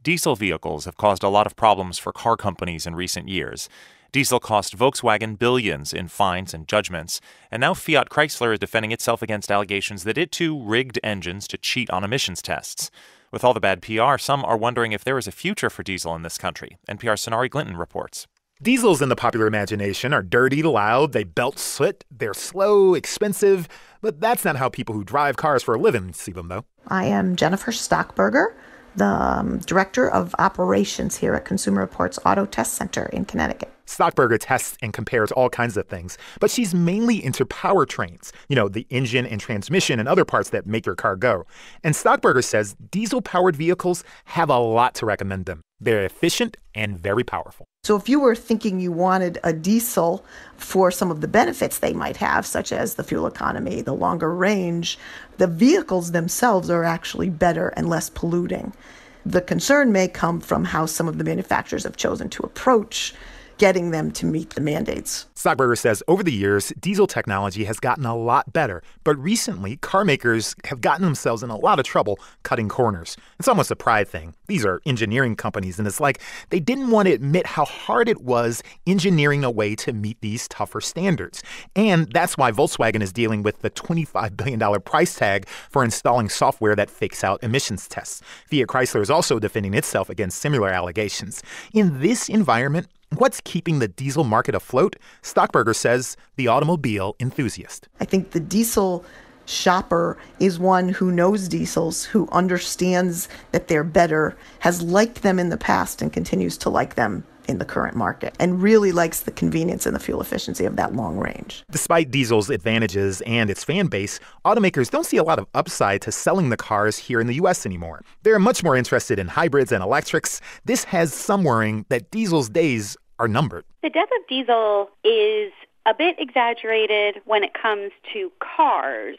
Diesel vehicles have caused a lot of problems for car companies in recent years. Diesel cost Volkswagen billions in fines and judgments, and now Fiat Chrysler is defending itself against allegations that it too rigged engines to cheat on emissions tests. With all the bad PR, some are wondering if there is a future for diesel in this country. NPR's Sonari Glinton reports. Diesels in the popular imagination are dirty, loud, they belt soot, they're slow, expensive, but that's not how people who drive cars for a living see them, though. I am Jennifer Stockberger, the Director of Operations here at Consumer Reports Auto Test Center in Connecticut. Stockberger tests and compares all kinds of things, but she's mainly into powertrains, the engine and transmission and other parts that make your car go. And Stockberger says diesel-powered vehicles have a lot to recommend them. They're efficient and very powerful. So if you were thinking you wanted a diesel for some of the benefits they might have, such as the fuel economy, the longer range, the vehicles themselves are actually better and less polluting. The concern may come from how some of the manufacturers have chosen to approach getting them to meet the mandates. Stockberger says over the years, diesel technology has gotten a lot better, but recently, car makers have gotten themselves in a lot of trouble cutting corners. It's almost a pride thing. These are engineering companies, and it's like they didn't want to admit how hard it was engineering a way to meet these tougher standards. And that's why Volkswagen is dealing with the $25 billion price tag for installing software that fakes out emissions tests. Fiat Chrysler is also defending itself against similar allegations. In this environment, what's keeping the diesel market afloat? Stockberger says the automobile enthusiast. I think the diesel shopper is one who knows diesels, who understands that they're better, has liked them in the past and continues to like them in the current market, and really likes the convenience and the fuel efficiency of that long range. Despite diesel's advantages and its fan base, automakers don't see a lot of upside to selling the cars here in the U.S. anymore. They're much more interested in hybrids and electrics. This has some worrying that diesel's days are numbered. The death of diesel is a bit exaggerated when it comes to cars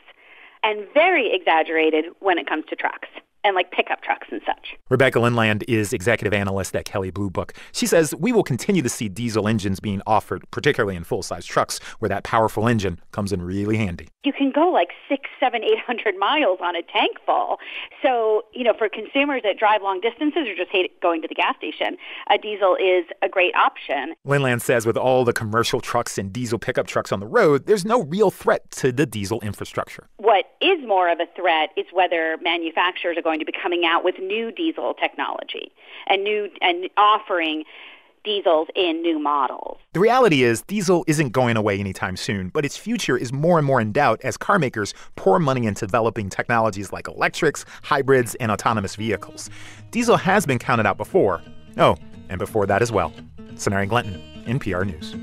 and very exaggerated when it comes to trucks and like pickup trucks and such. Rebecca Lindland is executive analyst at Kelley Blue Book. She says we will continue to see diesel engines being offered, particularly in full-size trucks, where that powerful engine comes in really handy. You can go like 600, 700, 800 miles on a tank full. So, for consumers that drive long distances or just hate going to the gas station, a diesel is a great option. Lindland says with all the commercial trucks and diesel pickup trucks on the road, there's no real threat to the diesel infrastructure. What is more of a threat is whether manufacturers are going to be coming out with new diesel technology and offering diesels in new models. The reality is diesel isn't going away anytime soon, but its future is more and more in doubt as car makers pour money into developing technologies like electrics, hybrids, and autonomous vehicles. Diesel has been counted out before. Oh, and before that as well. Sonari Glinton, NPR News.